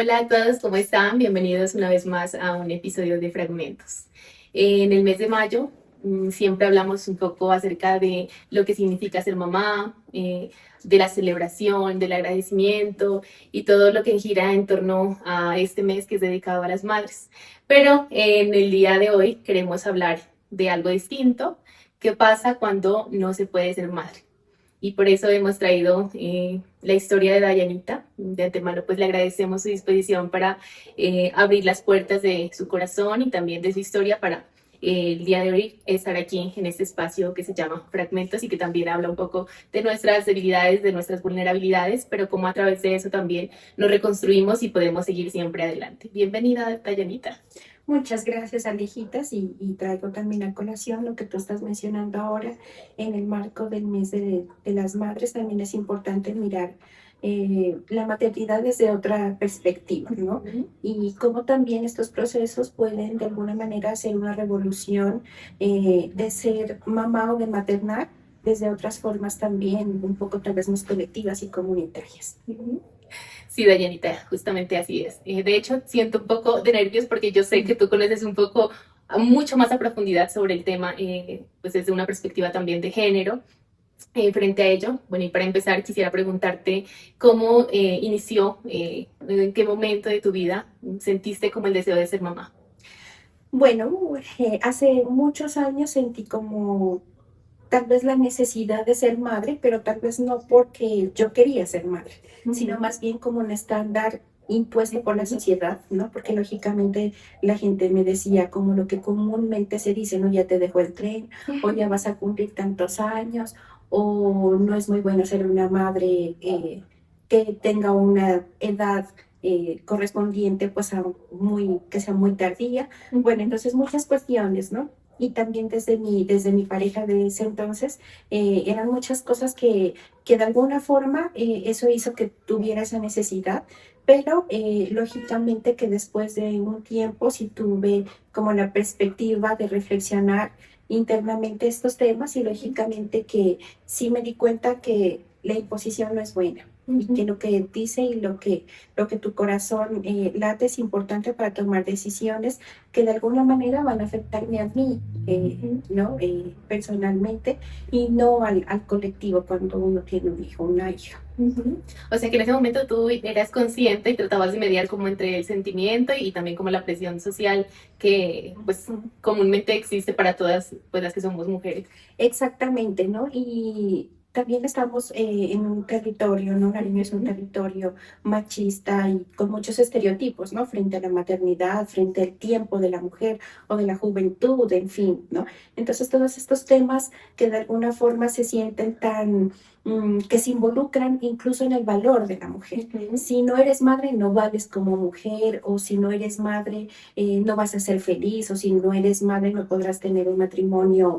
Hola a todos, ¿cómo están? Bienvenidos una vez más a un episodio de Fragmentos. En el mes de mayo siempre hablamos un poco acerca de lo que significa ser mamá, de la celebración, del agradecimiento y todo lo que gira en torno a este mes que es dedicado a las madres. Pero en el día de hoy queremos hablar de algo distinto. ¿Qué pasa cuando no se puede ser madre? Y por eso hemos traído la historia de Dayanita. De antemano, pues le agradecemos su disposición para abrir las puertas de su corazón y también de su historia para el día de hoy estar aquí en este espacio que se llama Fragmentos y que también habla un poco de nuestras debilidades, de nuestras vulnerabilidades, pero cómo a través de eso también nos reconstruimos y podemos seguir siempre adelante. Bienvenida, Dayanita. Muchas gracias, Alejitas, y traigo también a colación lo que tú estás mencionando ahora en el marco del mes de las madres. También es importante mirar la maternidad desde otra perspectiva, ¿no? Y cómo también estos procesos pueden de alguna manera hacer una revolución de ser mamá o de maternar desde otras formas también, un poco tal vez más colectivas y comunitarias. Sí, Dayanita, justamente así es. De hecho, siento un poco de nervios porque yo sé que tú conoces un poco, mucho más a profundidad sobre el tema, pues desde una perspectiva también de género. Frente a ello, bueno, y para empezar quisiera preguntarte cómo inició, en qué momento de tu vida sentiste como el deseo de ser mamá. Bueno, hace muchos años sentí como tal vez la necesidad de ser madre, pero tal vez no porque yo quería ser madre, sino más bien como un estándar impuesto por la sociedad, ¿no? Porque lógicamente la gente me decía como lo que comúnmente se dice, ¿no? Ya te dejó el tren, o ya vas a cumplir tantos años, o no es muy bueno ser una madre que tenga una edad correspondiente pues a que sea muy tardía. Bueno, entonces muchas cuestiones, ¿no? Y también desde mi pareja de ese entonces, eran muchas cosas que de alguna forma eso hizo que tuviera esa necesidad, pero lógicamente que después de un tiempo sí tuve como la perspectiva de reflexionar internamente estos temas y lógicamente que sí me di cuenta que la imposición no es buena y que lo que dice y lo que tu corazón late es importante para tomar decisiones que de alguna manera van a afectarme a mí, ¿no? Personalmente y no al colectivo cuando uno tiene un hijo, una hija. O sea que en ese momento tú eras consciente y tratabas de mediar como entre el sentimiento y también como la presión social que pues comúnmente existe para todas pues las que somos mujeres. Exactamente, ¿no? Y también estamos en un territorio, ¿no? Nariño es un territorio machista y con muchos estereotipos, ¿no? Frente a la maternidad, frente al tiempo de la mujer o de la juventud, en fin, ¿no? Entonces, todos estos temas que de alguna forma se sienten tan, que se involucran incluso en el valor de la mujer. Si no eres madre, no vales como mujer, o si no eres madre, no vas a ser feliz, o si no eres madre, no podrás tener un matrimonio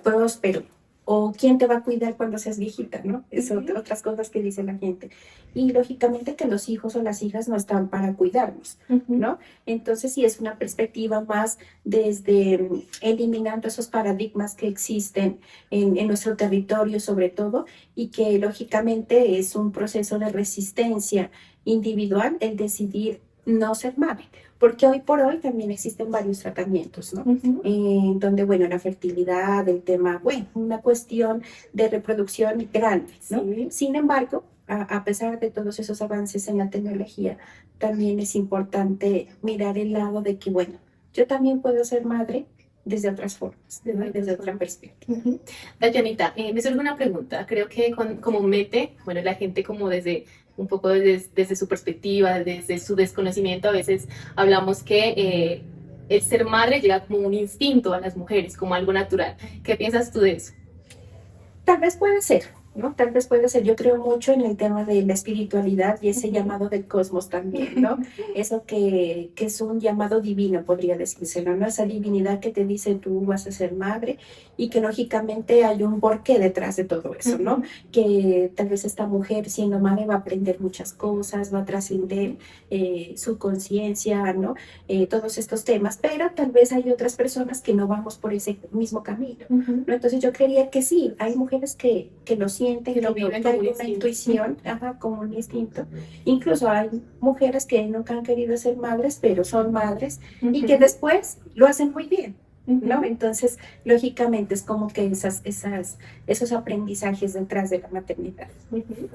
próspero. O quién te va a cuidar cuando seas viejita, ¿no? Es otras cosas que dice la gente. Y lógicamente que los hijos o las hijas no están para cuidarnos, ¿no? Entonces sí es una perspectiva más desde eliminando esos paradigmas que existen en nuestro territorio sobre todo y que lógicamente es un proceso de resistencia individual el decidir no ser madre, porque hoy por hoy también existen varios tratamientos, ¿no? Donde, bueno, la fertilidad, el tema, bueno, una cuestión de reproducción grande, ¿no? Sí. Sin embargo, a pesar de todos esos avances en la tecnología, también es importante mirar el lado de que, bueno, yo también puedo ser madre desde otras formas, desde otra perspectiva. Dayanita, me surge una pregunta. Creo que comúnmente, bueno, la gente como desde un poco desde su perspectiva, desde su desconocimiento, a veces hablamos que el ser madre llega como un instinto a las mujeres, como algo natural. ¿Qué piensas tú de eso? Tal vez puede ser, ¿no? Tal vez puede ser. Yo creo mucho en el tema de la espiritualidad y ese llamado del cosmos también, ¿no? Eso que es un llamado divino, podría decírselo, ¿no? Esa divinidad que te dice tú vas a ser madre y que lógicamente hay un porqué detrás de todo eso, ¿no? Que tal vez esta mujer siendo madre va a aprender muchas cosas, va a trascender su conciencia, ¿no? Todos estos temas, pero tal vez hay otras personas que no vamos por ese mismo camino, ¿no? Entonces yo creería que sí, hay mujeres que lo sienten, Que lo que, no, viven que hay como un una instinto. intuición, ajá, como un instinto. Incluso hay mujeres que nunca han querido ser madres, pero son madres y que Ujú, después lo hacen muy bien, ¿no? ujú, Entonces, lógicamente es como que esos aprendizajes detrás de la maternidad. ujú.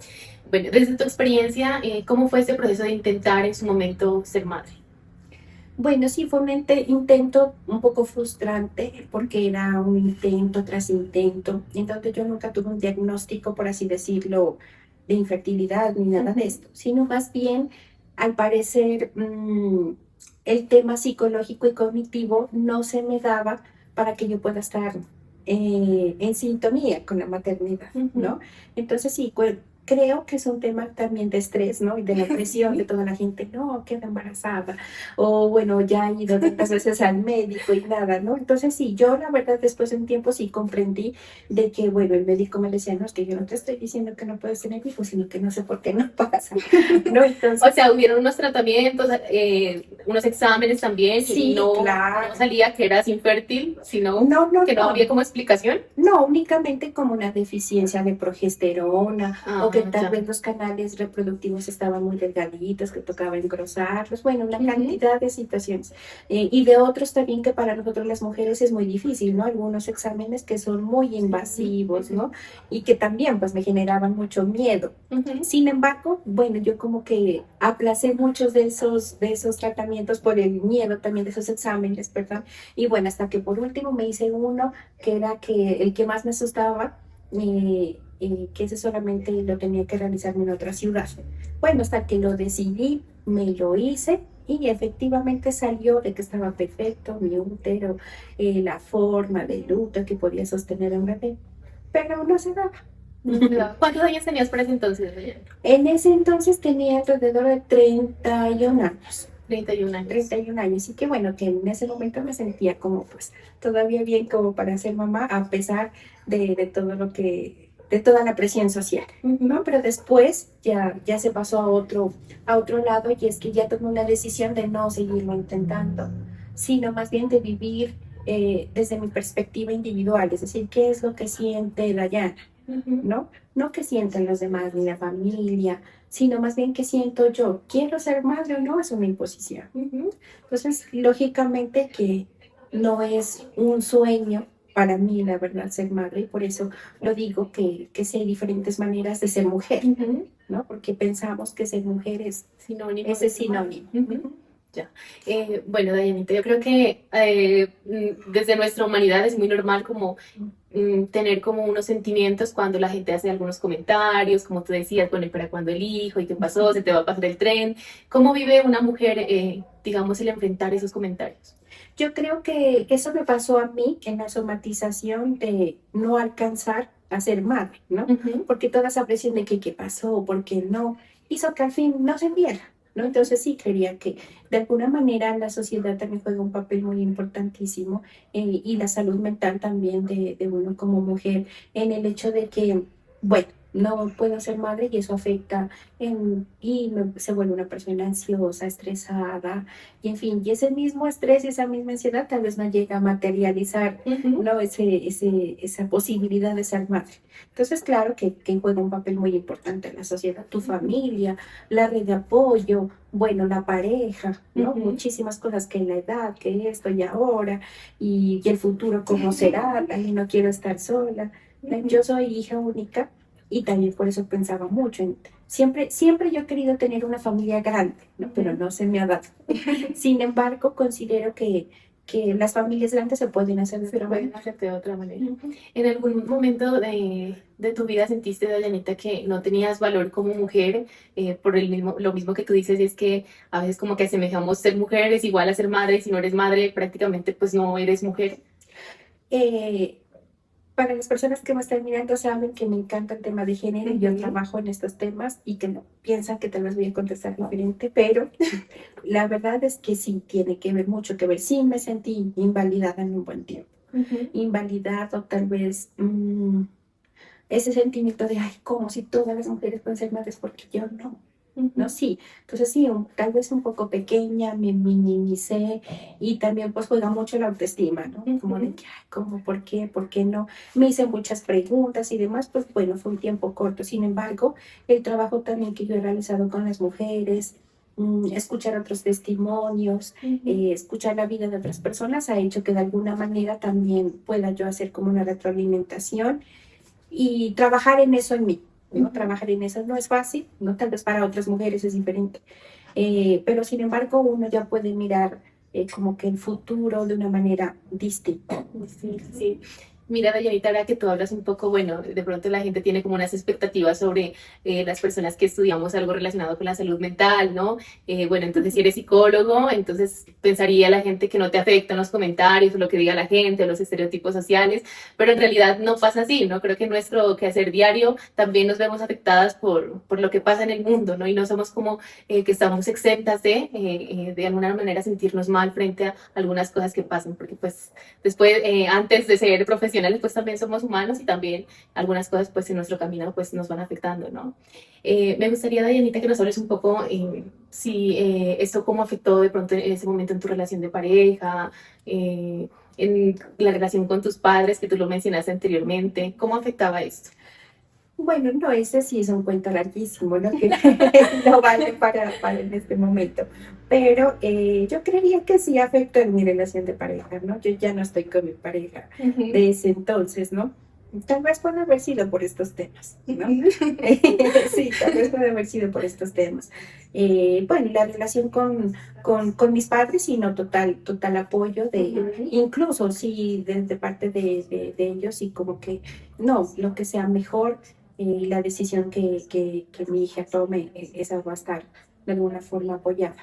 Bueno, desde tu experiencia, ¿cómo fue ese proceso de intentar en su momento ser madre? Bueno, sí, fue un intento un poco frustrante porque era un intento tras intento. Entonces yo nunca tuve un diagnóstico, por así decirlo, de infertilidad ni nada de Ujú, esto, sino más bien, al parecer, el tema psicológico y cognitivo no se me daba para que yo pueda estar en sintonía con la maternidad, ujú. ¿no? Entonces sí, creo que es un tema también de estrés, ¿no? Y de la presión de Sí. toda la gente, no, queda embarazada o bueno, ya he ido tantas veces al médico y nada, ¿no? Entonces sí, yo la verdad después de un tiempo sí comprendí de que, bueno, el médico me decía, no, es que yo no te estoy diciendo que no puedes tener hijos, sino que no sé por qué no pasa, ¿no? O Entonces, sea, hubieron unos tratamientos, unos exámenes también y sí, no claro. salía que eras infértil, sino No, no, que no había no. como explicación. No, únicamente como una deficiencia de progesterona o que Ah, tal ya. vez los canales reproductivos estaban muy delgaditos, que tocaba engrosarlos, bueno, una Ujú, cantidad de situaciones. Y de otros también que para nosotros las mujeres es muy difícil, ¿no? Algunos exámenes que son muy sí, invasivos, ujú, ¿no? Y que también pues me generaban mucho miedo. ujú, Sin embargo, bueno, yo como que aplacé muchos de esos tratamientos por el miedo también de esos exámenes, ¿verdad? Y bueno, hasta que por último me hice uno que era que el que más me asustaba, que ese solamente lo tenía que realizarme en otra ciudad. Bueno, hasta que lo decidí, me lo hice y efectivamente salió de que estaba perfecto, mi útero, la forma del útero que podía sostener a un bebé, pero no se daba. no se daba. ¿Cuántos años tenías para ese entonces, Dayan? En ese entonces tenía alrededor de 31 años. 31 años. 31 años. Y que bueno, que en ese momento me sentía como pues todavía bien como para ser mamá, a pesar de todo de toda la presión social, ¿no? Ujú, Pero después ya se pasó a otro lado y es que ya tomé una decisión de no seguirlo intentando, sino más bien de vivir desde mi perspectiva individual, es decir, qué es lo que siente Dayana, ujú, ¿no? No que sientan los demás ni la familia, sino más bien que siento yo. ¿Quiero ser madre o no? Es una imposición. ujú, Entonces, lógicamente que no es un sueño para mí, la verdad, ser madre, y por eso lo digo que sí hay diferentes maneras de ser mujer, ujú. ¿no? Porque pensamos que ser mujer es Sinónimo de ese ser madre. sinónimo. Ujú, Ujú. ya. Bueno, Dayanita, yo creo que desde nuestra humanidad es muy normal como tener como unos sentimientos cuando la gente hace algunos comentarios, como tú decías, bueno, ¿y para cuándo el hijo? ¿Y qué pasó? ¿Se te va a pasar el tren? ¿Cómo vive una mujer, digamos, el enfrentar esos comentarios? Yo creo que eso me pasó a mí en la somatización de no alcanzar a ser madre, ¿no? Ujú, Porque toda esa presión de que qué pasó, por qué no, hizo que al fin no se viera, ¿no? ujú, Entonces sí creía que de alguna manera la sociedad también juega un papel muy importantísimo, y la salud mental también de uno como mujer en el hecho de que, bueno, no puedo ser madre y eso afecta se vuelve una persona ansiosa, estresada, y en fin, y ese mismo estrés y esa misma ansiedad tal vez no llega a materializar, ujú, ¿no? Esa posibilidad de ser madre. Entonces, claro que juega un papel muy importante en la sociedad, tu ujú, familia, la red de apoyo, bueno, la pareja, ¿no? ujú, Muchísimas cosas que la edad, que esto y ahora, y el futuro cómo será, ay, no quiero estar sola. Yo ujú, soy hija única y también por eso pensaba mucho en... Siempre yo he querido tener una familia grande, ¿no? Pero ujú. no se me ha dado. Sin embargo, considero que las familias grandes se pueden hacer de Se otra pueden manera. hacer de otra manera. Ujú. ¿En algún momento de tu vida sentiste, Dayanita, que no tenías valor como mujer por lo mismo que tú dices, y es que a veces como que asemejamos ser mujeres igual a ser madre, si no eres madre prácticamente pues no eres mujer? Eh, para las personas que me están mirando saben que me encanta el tema de género y yo Ujú, trabajo en estos temas y que no piensan que tal vez voy a contestar diferente, pero la verdad es que sí tiene que ver mucho que ver. Sí me sentí invalidada en un buen tiempo. ujú, Invalidada o tal vez ese sentimiento de, ay, como si todas las mujeres pueden ser madres porque yo no. ¿no? Ujú, Sí, entonces sí, tal vez un poco pequeña, me minimicé y también pues juega mucho la autoestima, ¿no? Como de ujú, que, ay, ¿cómo, por qué no? Me hice muchas preguntas y demás, pues bueno, fue un tiempo corto. Sin embargo, el trabajo también que yo he realizado con las mujeres, escuchar otros testimonios, ujú, escuchar la vida de otras personas ha hecho que de alguna manera también pueda yo hacer como una retroalimentación y trabajar en eso en mí, ¿no? ujú. Trabajar en eso no es fácil, ¿no? Tal vez para otras mujeres es diferente, pero sin embargo uno ya puede mirar como que el futuro de una manera distinta. Sí, sí. Mira, Dayanita, ahora que tú hablas un poco, bueno, de pronto la gente tiene como unas expectativas sobre las personas que estudiamos algo relacionado con la salud mental, ¿no? Bueno, entonces si eres psicólogo, entonces pensaría la gente que no te afectan los comentarios o lo que diga la gente o los estereotipos sociales, pero en realidad no pasa así, ¿no? Creo que en nuestro quehacer diario también nos vemos afectadas por lo que pasa en el mundo, ¿no? Y no somos como que estamos exentas de alguna manera sentirnos mal frente a algunas cosas que pasan, porque pues después, antes de ser profesionales, pues también somos humanos y también algunas cosas pues en nuestro camino pues nos van afectando, ¿no? Me gustaría, Dayanita, que nos hables un poco si esto cómo afectó de pronto en ese momento en tu relación de pareja, en la relación con tus padres, que tú lo mencionaste anteriormente, ¿cómo afectaba esto? Bueno, no, ese sí es un cuento larguísimo, ¿no? Que no vale para en este momento. Pero yo creería que sí afectó en mi relación de pareja, ¿no? Yo ya no estoy con mi pareja Ujú, de ese entonces, ¿no? Tal vez puede haber sido por estos temas, ¿no? ujú, Sí, tal vez puede haber sido por estos temas. Bueno, la relación con mis padres, sí, no, total apoyo de, ujú, incluso sí, de parte de ellos, y como que, no, lo que sea mejor la decisión que mi hija tome, esa va a estar de alguna forma apoyada.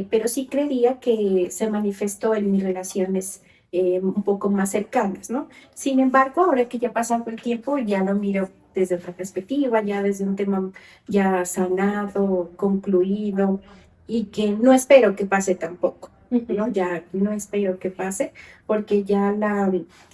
Pero sí creía que se manifestó en mis relaciones un poco más cercanas, ¿no? Sin embargo, ahora que ya ha pasado el tiempo, ya lo miro desde otra perspectiva, ya desde un tema ya sanado, concluido, y que no espero que pase tampoco, ¿no? ujú. Ya no espero que pase, porque ya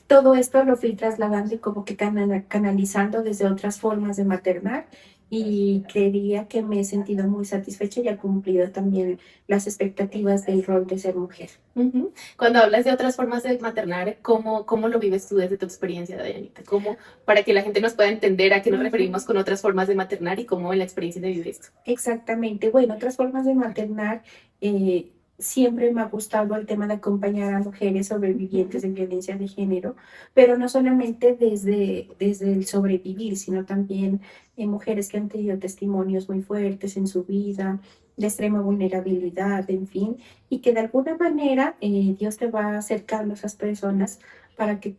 todo esto lo fui trasladando y como que canalizando desde otras formas de maternar y creería que me he sentido muy satisfecha y ha cumplido también las expectativas del rol de ser mujer. Ujú. Cuando hablas de otras formas de maternar, ¿cómo lo vives tú desde tu experiencia, Dayanita? ¿Cómo, para que la gente nos pueda entender a qué nos referimos con otras formas de maternar y cómo en la experiencia de vivir esto? Exactamente. Bueno, otras formas de maternar, siempre me ha gustado el tema de acompañar a mujeres sobrevivientes Ujú, de violencia de género, pero no solamente desde el sobrevivir, sino también en mujeres que han tenido testimonios muy fuertes en su vida, de extrema vulnerabilidad, en fin, y que de alguna manera Dios te va acercando a esas personas para que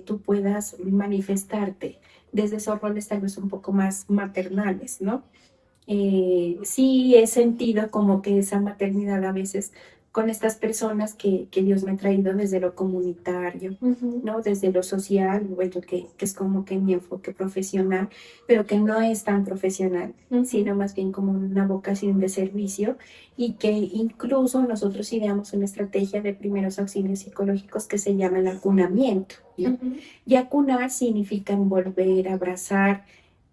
tú puedas manifestarte desde esos roles tal vez un poco más maternales, ¿no? Sí he sentido como que esa maternidad a veces con estas personas que Dios me ha traído desde lo comunitario, ujú, ¿no? Desde lo social, bueno, que es como que mi enfoque profesional, pero que no es tan profesional, ujú, sino más bien como una vocación de servicio y que incluso nosotros ideamos una estrategia de primeros auxilios psicológicos que se llama el acunamiento, ¿no? ujú, Y acunar significa envolver, abrazar,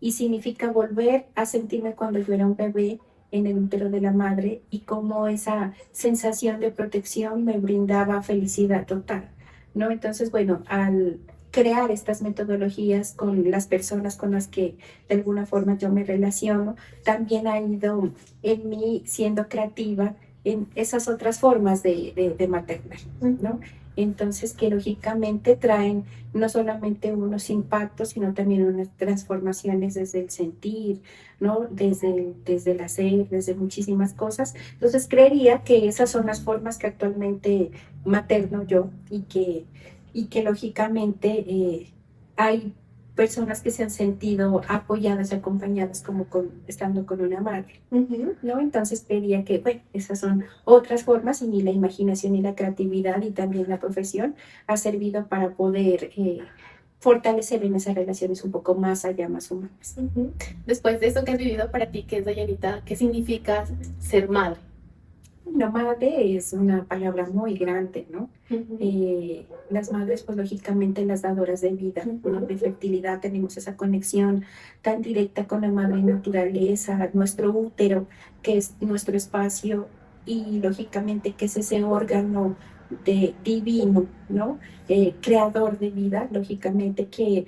y significa volver a sentirme cuando yo era un bebé en el útero de la madre y cómo esa sensación de protección me brindaba felicidad total, ¿no? Entonces, bueno, al crear estas metodologías con las personas con las que de alguna forma yo me relaciono, también ha ido en mí siendo creativa en esas otras formas de maternar, ¿no? ujú. Entonces, que lógicamente traen no solamente unos impactos, sino también unas transformaciones desde el sentir, ¿no? Desde el hacer, desde muchísimas cosas. Entonces, creería que esas son las formas que actualmente materno yo y que lógicamente hay personas que se han sentido apoyadas y acompañadas como estando con una madre, Ujú. ¿no? Entonces creería que, bueno, esas son otras formas y la imaginación y la creatividad y también la profesión ha servido para poder fortalecer en esas relaciones un poco más allá, más humanas. Ujú. Después de eso que has vivido para ti, ¿qué es, Dayanita? ¿Qué significa ser madre? No, madre es una palabra muy grande, ¿no? Ujú, Las madres, pues lógicamente las dadoras de vida, ¿no? ujú, De fertilidad, tenemos esa conexión tan directa con la madre naturaleza, nuestro útero, que es nuestro espacio, y lógicamente que es ese órgano divino, ¿no? Creador de vida, lógicamente que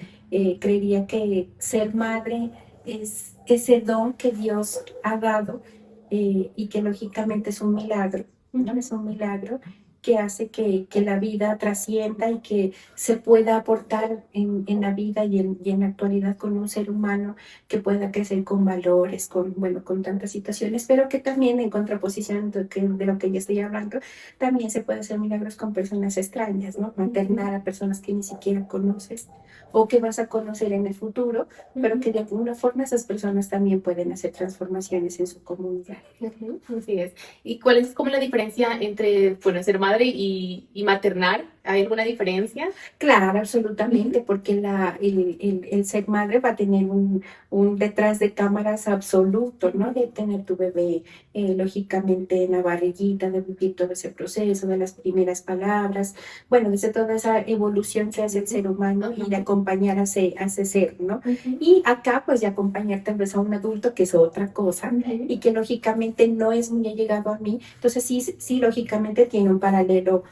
creería que ser madre es ese don que Dios ha dado y que lógicamente es un milagro, ¿no? ujú. Es un milagro que hace que la vida trascienda y que se pueda aportar en la vida y en la actualidad con un ser humano que pueda crecer con valores, con, bueno, con tantas situaciones, pero que también en contraposición de lo que yo estoy hablando, también se puede hacer milagros con personas extrañas, ¿no? Ujú, Maternar a personas que ni siquiera conoces o que vas a conocer en el futuro, pero ujú, que de alguna forma esas personas también pueden hacer transformaciones en su comunidad. ujú, así es. ¿Y cuál es como la diferencia entre, bueno, ser madre y maternar? ¿Hay alguna diferencia? Claro, Ujú, absolutamente, porque el ser madre va a tener un detrás de cámaras absoluto, ¿no? ujú, De tener tu bebé, lógicamente, en la barriguita, de vivir todo ese proceso, de las primeras palabras, bueno, desde toda esa evolución que hace el ujú, ser humano ajá, y de acompañar a ese ser, ¿no? ujú, Y acá, pues, de acompañar tal vez a un adulto, que es otra cosa, ujú, y que lógicamente no es muy allegado a mí, entonces sí, sí, lógicamente tiene un paralelo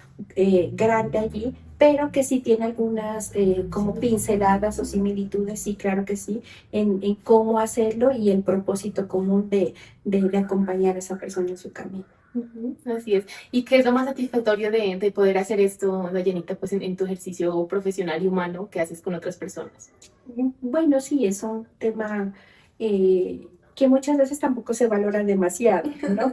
grande allí, pero que sí tiene algunas como pinceladas o similitudes, sí, claro que sí, en cómo hacerlo y el propósito común de acompañar a esa persona en su camino. ujú, así es. ¿Y qué es lo más satisfactorio de poder hacer esto, Dayanita, pues en tu ejercicio profesional y humano que haces con otras personas? Bueno, sí, es un tema que muchas veces tampoco se valora demasiado, ¿no?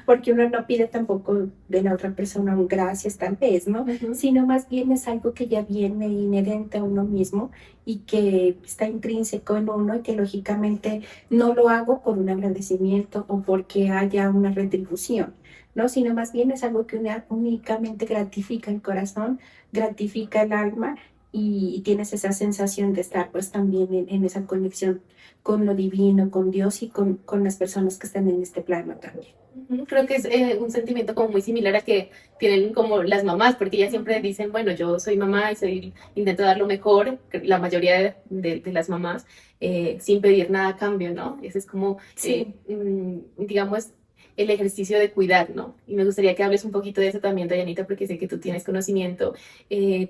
Porque uno no pide tampoco de la otra persona un gracias, tal vez, ¿no? Ujú, Sino más bien es algo que ya viene inherente a uno mismo y que está intrínseco en uno y que lógicamente no lo hago por un agradecimiento o porque haya una retribución, ¿no? Sino más bien es algo que únicamente gratifica el corazón, gratifica el alma y tienes esa sensación de estar pues también en esa conexión con lo divino, con Dios y con las personas que están en este plano también. ujú. Creo que es un sentimiento como muy similar a que tienen como las mamás, porque ellas siempre dicen, bueno, yo soy mamá y soy, intento dar lo mejor, que la mayoría de las mamás, sin pedir nada a cambio, ¿no? Ese es como, Sí, digamos, el ejercicio de cuidar, ¿no? Y me gustaría que hables un poquito de eso también, Dayanita, porque sé que tú tienes conocimiento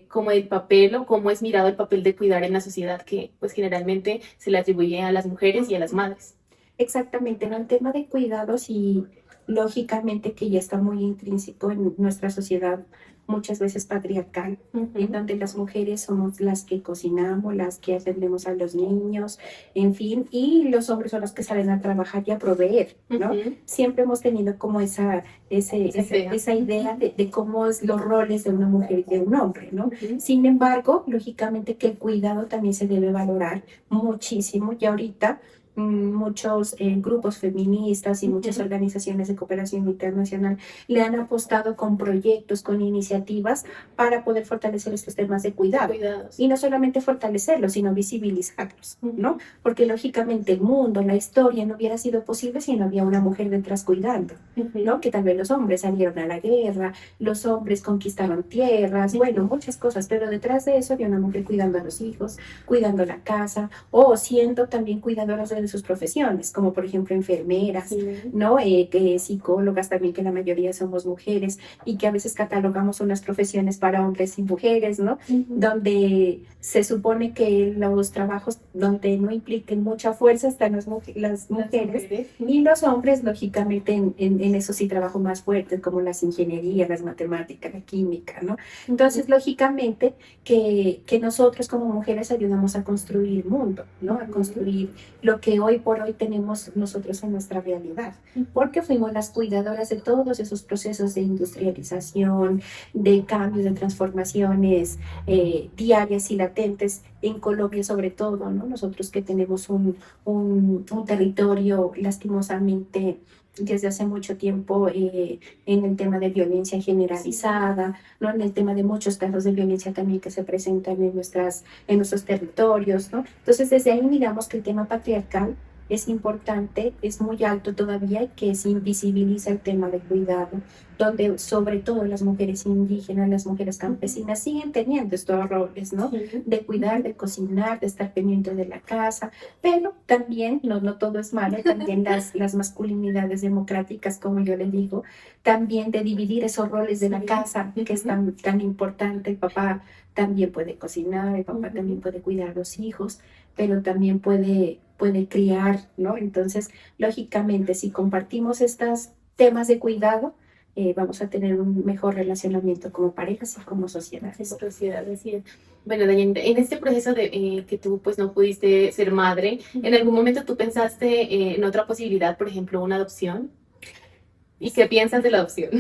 como el papel o cómo es mirado el papel de cuidar en la sociedad, que pues generalmente se le atribuye a las mujeres y a las madres. exactamente, en el tema de cuidados y lógicamente que ya está muy intrínseco en nuestra sociedad, muchas veces patriarcal, en Ujú, donde las mujeres somos las que cocinamos, las que atendemos a los niños, en fin, y los hombres son los que salen a trabajar y a proveer, ¿no? ujú, Siempre hemos tenido como esa idea. esa idea de cómo es los roles de una mujer y de un hombre, ¿no? Ujú, Sin embargo, lógicamente que el cuidado también se debe valorar muchísimo y ahorita muchos grupos feministas y muchas ujú. organizaciones de cooperación internacional le han apostado con proyectos, con iniciativas para poder fortalecer estos temas de De cuidado. cuidados. Y no solamente fortalecerlos, sino visibilizarlos, ¿no? Ujú, Porque lógicamente el mundo, la historia no hubiera sido posible si no había una mujer detrás cuidando, ¿no? ujú, Que tal vez los hombres salieron a la guerra, los hombres conquistaron tierras, bueno, ujú. muchas cosas, pero detrás de eso había una mujer cuidando a los hijos, cuidando la casa o siendo también cuidadoras de sus profesiones, como por ejemplo enfermeras, Sí. ¿no? Que psicólogas también, que la mayoría somos mujeres y que a veces catalogamos unas profesiones para hombres y mujeres, ¿no? Ujú. Donde se supone que los trabajos donde no impliquen mucha fuerza están las Las mujeres mujeres. y Ujú, los hombres, lógicamente, en eso sí trabajo más fuerte, como las ingenierías, las matemáticas, la química, ¿no? Entonces, ujú, lógicamente, que nosotros como mujeres ayudamos a construir mundo, ¿no? A ujú, construir lo que hoy por hoy tenemos nosotros en nuestra realidad, ujú. porque fuimos las cuidadoras de todos esos procesos de industrialización, de cambios, de transformaciones diarias y latentes en Colombia sobre todo, ¿no? Nosotros que tenemos un territorio lastimosamente desde hace mucho tiempo en el tema de violencia Sí. generalizada, ¿no? En el tema de muchos casos de violencia también que se presentan en nuestros territorios, ¿no? Entonces, desde ahí miramos que el tema patriarcal es importante, es muy alto todavía, que se invisibiliza el tema del cuidado, donde sobre todo las mujeres indígenas, las mujeres campesinas siguen teniendo estos roles, ¿no? Sí. De cuidar, de cocinar, de estar pendiente de la casa, pero también, no todo es malo, también las masculinidades democráticas, como yo le digo, también de dividir esos roles de la casa, que es tan importante. El papá también puede cocinar, el papá también puede cuidar a los hijos, pero también puede criar, ¿no? Entonces, lógicamente, si compartimos estos temas de cuidado, vamos a tener un mejor relacionamiento como parejas y como sociedades. Como sociedad, así es. Bueno, Dayan, en este proceso de que tú pues no pudiste ser madre, ¿en algún momento tú pensaste en otra posibilidad, por ejemplo, una adopción? ¿Y qué piensas de la adopción?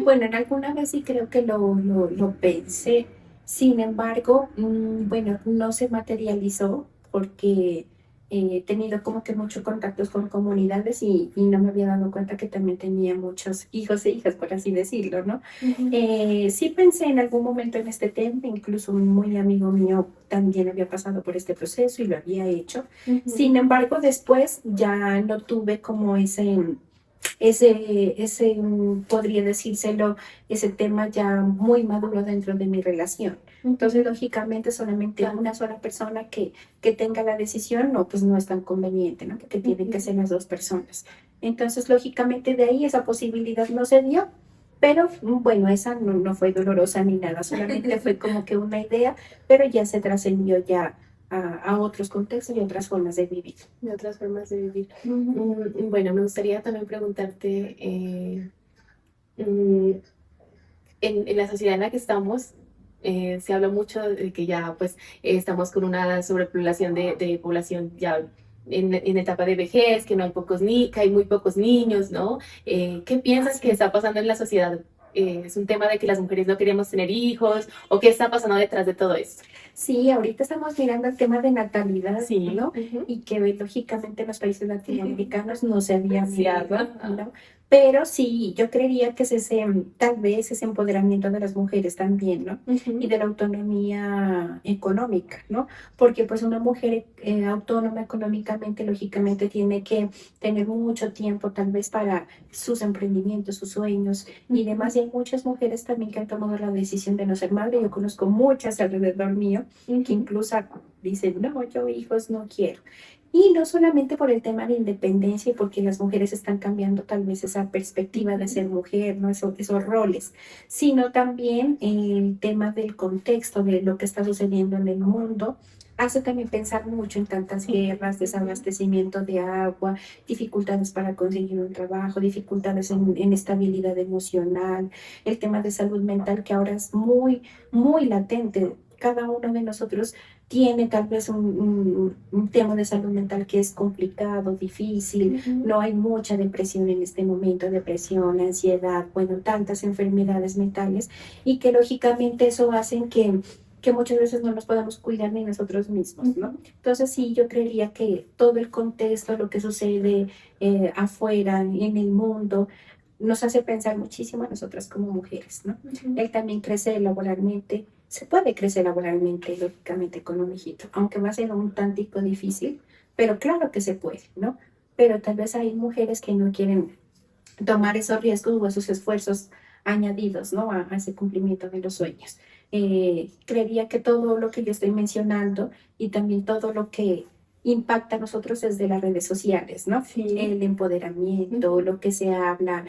Bueno, en alguna vez sí creo que lo pensé. Sin embargo, bueno, no se materializó porque he tenido como que muchos contactos con comunidades y no me había dado cuenta que también tenía muchos hijos e hijas, por así decirlo, ¿no? Sí pensé en algún momento en este tema, incluso un muy amigo mío también había pasado por este proceso y lo había hecho. Sin embargo, después ya no tuve como podría decírselo, ese tema ya muy maduro dentro de mi relación. Entonces, lógicamente, solamente una sola persona que tenga la decisión, no, pues no es tan conveniente, ¿no? Porque tienen que ser las dos personas. Entonces, lógicamente, de ahí esa posibilidad no se dio. Pero bueno, esa no fue dolorosa ni nada, solamente fue como que una idea, pero ya se trascendió ya a otros contextos y otras formas de vivir. De otras formas de vivir. Bueno, me gustaría también preguntarte, mm, en la sociedad en la que estamos, se habla mucho de que ya pues estamos con una sobrepoblación de población ya en etapa de vejez, que no hay que hay muy pocos niños, ¿no? ¿Qué piensas que está pasando en la sociedad? ¿Es un tema de que las mujeres no queremos tener hijos? ¿O qué está pasando detrás de todo esto? Sí, ahorita estamos mirando el tema de natalidad, Sí. ¿no? Y que lógicamente en los países latinoamericanos no se había Sí, mirado, ajá. ¿no? Pero sí, yo creería que es tal vez ese empoderamiento de las mujeres también, ¿no? Y de la autonomía económica, ¿no? Porque pues una mujer autónoma económicamente, lógicamente tiene que tener mucho tiempo tal vez para sus emprendimientos, sus sueños y demás. Y hay muchas mujeres también que han tomado la decisión de no ser madre. Yo conozco muchas alrededor mío que incluso dicen, no, yo hijos no quiero. Y no solamente por el tema de independencia y porque las mujeres están cambiando tal vez esa perspectiva de ser mujer, ¿no? Esos roles, sino también el tema del contexto de lo que está sucediendo en el mundo. Hace también pensar mucho en tantas guerras, desabastecimiento de agua, dificultades para conseguir un trabajo, dificultades en estabilidad emocional, el tema de salud mental que ahora es muy latente. Cada uno de nosotros tiene tal vez un tema de salud mental que es complicado, difícil, no hay mucha depresión en este momento, depresión, ansiedad, bueno, tantas enfermedades mentales y que lógicamente eso hace que muchas veces no nos podamos cuidar ni nosotros mismos, ¿no? Entonces sí, yo creería que todo el contexto, lo que sucede afuera, en el mundo, nos hace pensar muchísimo a nosotras como mujeres, ¿no? Él también crece laboralmente, se puede crecer laboralmente, lógicamente, con un hijito, aunque va a ser un tantico difícil, pero claro que se puede, ¿no? Pero tal vez hay mujeres que no quieren tomar esos riesgos o esos esfuerzos añadidos, ¿no? A ese cumplimiento de los sueños. Creería que todo lo que yo estoy mencionando y también todo lo que impacta a nosotros desde las redes sociales, ¿no? Sí. El empoderamiento, lo que se habla,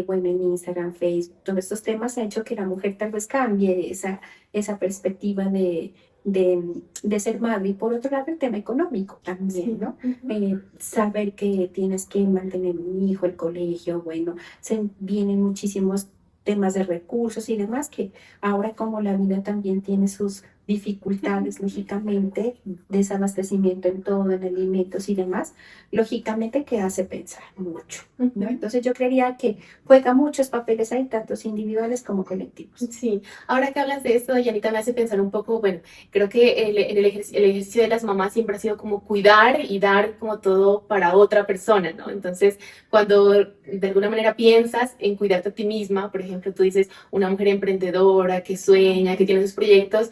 bueno, en Instagram, Facebook, todos estos temas ha hecho que la mujer tal vez cambie esa perspectiva de ser madre. Y por otro lado, el tema económico también, ¿no? Saber que tienes que mantener un hijo, el colegio, bueno, vienen muchísimos temas de recursos y demás, que ahora como la vida también tiene sus dificultades, lógicamente, desabastecimiento en todo, en alimentos y demás, lógicamente que hace pensar mucho, ¿no? Entonces yo creería que juega muchos papeles ahí, tantos individuales como colectivos. Sí, ahora que hablas de esto, Yanita, me hace pensar un poco, bueno, creo que el ejercicio de las mamás siempre ha sido como cuidar y dar como todo para otra persona, ¿no? Entonces, cuando de alguna manera piensas en cuidarte a ti misma, por ejemplo, tú dices una mujer emprendedora que sueña, que tiene sus proyectos,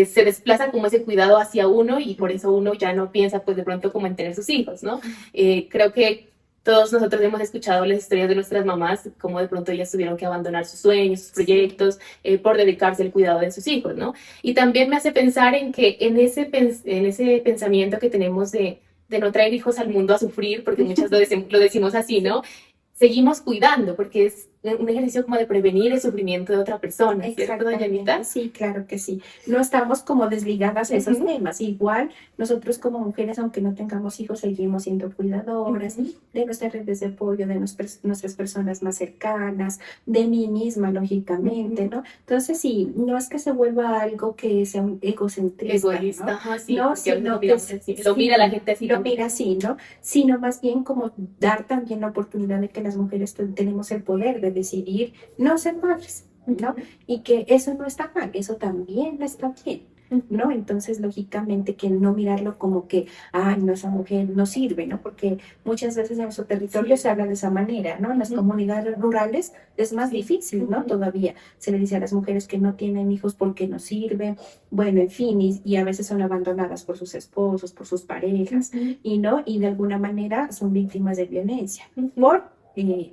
se desplaza como ese cuidado hacia uno y por eso uno ya no piensa pues de pronto como en tener sus hijos, ¿no? Creo que todos nosotros hemos escuchado las historias de nuestras mamás, cómo de pronto ellas tuvieron que abandonar sus sueños, sus proyectos, por dedicarse al cuidado de sus hijos, ¿no? Y también me hace pensar en que en ese pensamiento que tenemos de no traer hijos al mundo a sufrir, porque muchas lo decimos así, ¿no? Seguimos cuidando, porque es un ejercicio como de prevenir el sufrimiento de otra persona, ¿cierto, doña Anita? Sí, claro que sí. No estamos como desligadas de esos temas. Igual, nosotros como mujeres, aunque no tengamos hijos, seguimos siendo cuidadoras de nuestras redes de apoyo, de nuestras personas más cercanas, de mí misma, lógicamente, ¿no? Entonces, sí, no es que se vuelva algo que sea un egocentrista, Egoísta, ¿no? ajá, sí, No, porque a veces sino lo que miramos así, lo mira la gente así lo también. mira así, ¿no? Sino más bien como dar también la oportunidad de que las mujeres tenemos el poder de decidir no ser madres, ¿no? Y que eso no está mal, eso también está bien, ¿no? Entonces, lógicamente, que no mirarlo como que, ay, no, esa mujer no sirve, ¿no? Porque muchas veces en nuestro territorio se habla de esa manera, ¿no? En las comunidades rurales es más difícil, ¿no? Todavía se le dice a las mujeres que no tienen hijos porque no sirven, bueno, en fin, y a veces son abandonadas por sus esposos, por sus parejas, y no, y de alguna manera son víctimas de violencia por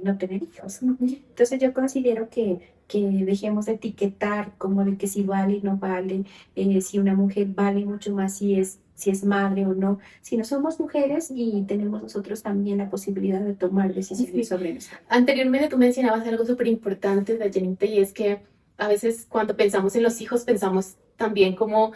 no tener hijos. Entonces yo considero que dejemos de etiquetar como de que si vale y no vale, si una mujer vale mucho más si es madre o no, si no somos mujeres y tenemos nosotros también la posibilidad de tomar decisiones sobre nuestra vida. Anteriormente tú mencionabas algo súper importante, Dayanita, y es que a veces cuando pensamos en los hijos pensamos también como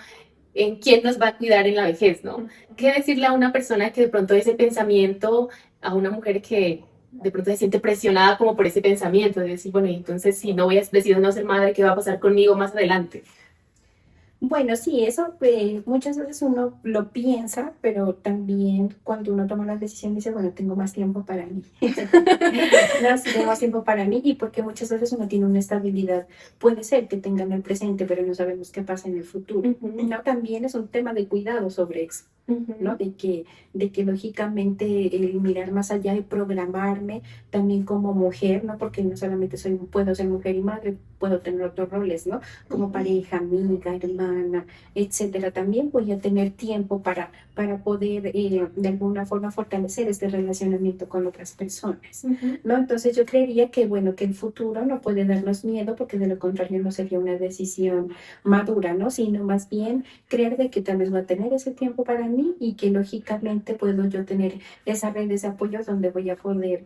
en quién nos va a cuidar en la vejez, ¿no? ¿Qué decirle a una persona que de pronto ese pensamiento, a una mujer que de pronto se siente presionada como por ese pensamiento, de decir, bueno, y entonces si no voy a decidir no ser madre, ¿qué va a pasar conmigo más adelante? Bueno, sí, eso muchas veces uno lo piensa, pero también cuando uno toma la decisión dice, bueno, tengo más tiempo para mí. No, sí, tengo más tiempo para mí y porque muchas veces uno tiene una estabilidad. Puede ser que tenga en el presente, pero no sabemos qué pasa en el futuro. No, también es un tema de cuidado sobre eso. ¿No? De que lógicamente el mirar más allá y programarme también como mujer, ¿no? Porque no solamente puedo ser mujer y madre, puedo tener otros roles, ¿no? Como pareja, amiga, hermana, etcétera. También voy a tener tiempo para poder de alguna forma fortalecer este relacionamiento con otras personas, ¿no? Entonces yo creería que, bueno, que el futuro no puede darnos miedo porque de lo contrario no sería una decisión madura, ¿no? Sino más bien creer de que tal vez voy a tener ese tiempo para mí y que lógicamente puedo yo tener esas redes de apoyo donde voy a poder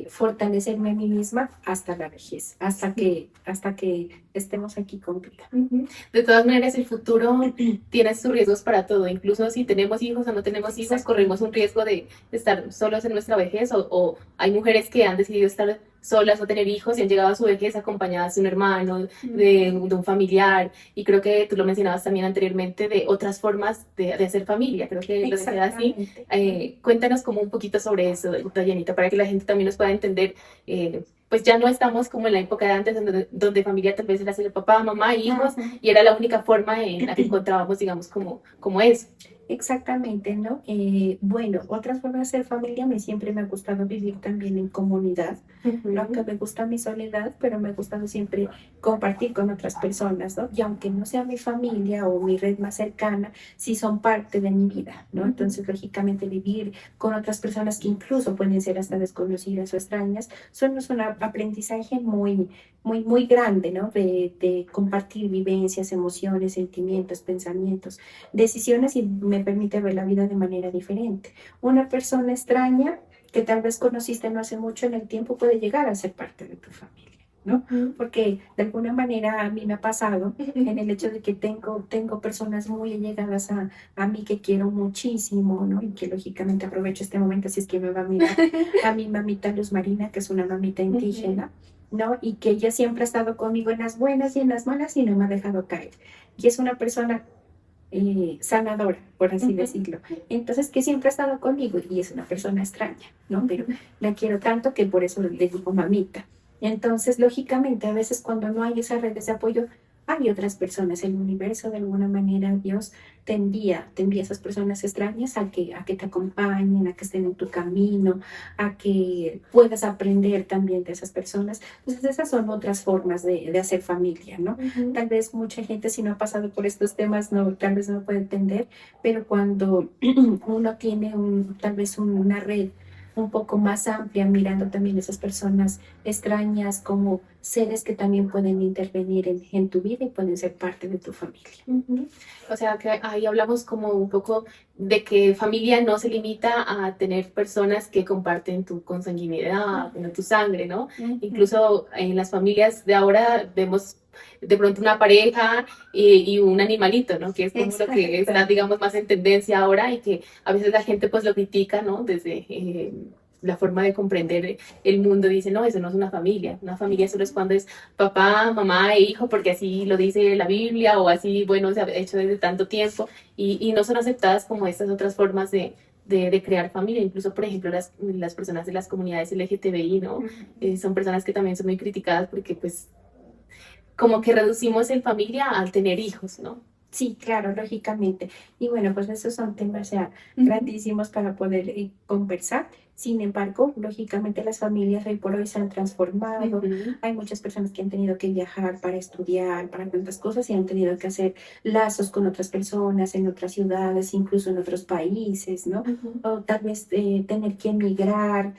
fortalecerme a mí misma hasta la vejez, hasta que estemos aquí con vida. De todas maneras, el futuro tiene sus riesgos para todo. Incluso si tenemos hijos o no tenemos hijos, corremos un riesgo de estar solos en nuestra vejez o hay mujeres que han decidido estar solas o tener hijos y han llegado a su vejez acompañadas de un hermano, de un familiar. Y creo que tú lo mencionabas también anteriormente de otras formas de hacer familia. Creo que lo decía así. Cuéntanos como un poquito sobre eso, Dayanita, para que la gente también nos pueda entender. Pues ya no estamos como en la época de antes, donde familia tal vez era ser papá, mamá, hijos, y era la única forma en la que encontrábamos, digamos, como eso. Exactamente, ¿no? Bueno, otras formas de ser familia, a mí siempre me ha gustado vivir también en comunidad, ¿no? Aunque me gusta mi soledad, pero me ha gustado siempre compartir con otras personas, ¿no? Y aunque no sea mi familia o mi red más cercana, sí son parte de mi vida, ¿no? Entonces, lógicamente, vivir con otras personas que incluso pueden ser hasta desconocidas o extrañas, son un aprendizaje muy grande, ¿no? De compartir vivencias, emociones, sentimientos, pensamientos, decisiones y me permite ver la vida de manera diferente. Una persona extraña que tal vez conociste no hace mucho en el tiempo puede llegar a ser parte de tu familia, ¿no? Porque de alguna manera a mí me ha pasado en el hecho de que tengo personas muy allegadas a mí que quiero muchísimo, ¿no? Y que lógicamente aprovecho este momento si es que me va a mirar a mi mamita Luz Marina, que es una mamita indígena, ¿no? Y que ella siempre ha estado conmigo en las buenas y en las malas y no me ha dejado caer. Y es una persona sanadora, por así decirlo. Entonces, que siempre ha estado conmigo y es una persona extraña, ¿no? Pero la quiero tanto que por eso le digo mamita. Entonces, lógicamente, a veces cuando no hay esas redes de apoyo, hay otras personas, el universo de alguna manera, Dios te envía esas personas extrañas a que te acompañen, a que estén en tu camino, a que puedas aprender también de esas personas. Entonces esas son otras formas de hacer familia, ¿no? Ujú. Tal vez mucha gente si no ha pasado por estos temas, no, tal vez no puede entender, pero cuando uno tiene tal vez una red un poco más amplia, mirando también esas personas extrañas como seres que también pueden intervenir en tu vida y pueden ser parte de tu familia. Ujú. O sea que ahí hablamos como un poco de que familia no se limita a tener personas que comparten tu consanguinidad, bueno, tu sangre, ¿no? Ujú. Incluso en las familias de ahora vemos de pronto una pareja y un animalito, ¿no? Que es como lo que está, Exacto. digamos, más en tendencia ahora y que a veces la gente pues lo critica, ¿no? Desde la forma de comprender el mundo dice, no, eso no es una familia solo es cuando es papá, mamá e hijo, porque así lo dice la Biblia o así, bueno, se ha hecho desde tanto tiempo y no son aceptadas como estas otras formas de crear familia. Incluso, por ejemplo, las personas de las comunidades LGTBI, ¿no? Ujú. Son personas que también son muy criticadas porque pues como que reducimos en familia al tener hijos, ¿no? Sí, claro, lógicamente. Y bueno, pues esos son temas ya Ujú, grandísimos para poder conversar. Sin embargo, lógicamente las familias hoy por hoy se han transformado. ujú, Hay muchas personas que han tenido que viajar para estudiar, para tantas cosas y han tenido que hacer lazos con otras personas en otras ciudades, incluso en otros países, ¿no? ujú, O tal vez tener que emigrar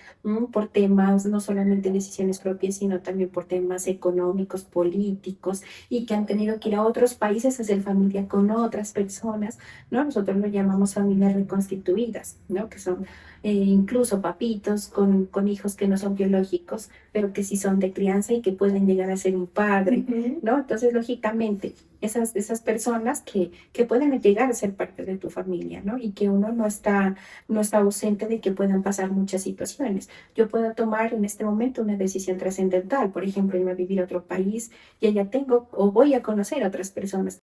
por temas, no solamente decisiones propias, sino también por temas económicos, políticos y que han tenido que ir a otros países a hacer familia con otras personas, ¿no? Nosotros lo llamamos familias reconstituidas, ¿no? Que son incluso papitos con hijos que no son biológicos, pero que sí son de crianza y que pueden llegar a ser un padre, ujú. ¿no? Entonces, lógicamente, esas personas que pueden llegar a ser parte de tu familia, ¿no? Y que uno no está ausente de que puedan pasar muchas situaciones. Yo puedo tomar en este momento una decisión trascendental, por ejemplo, irme a vivir a otro país y allá tengo o voy a conocer a otras personas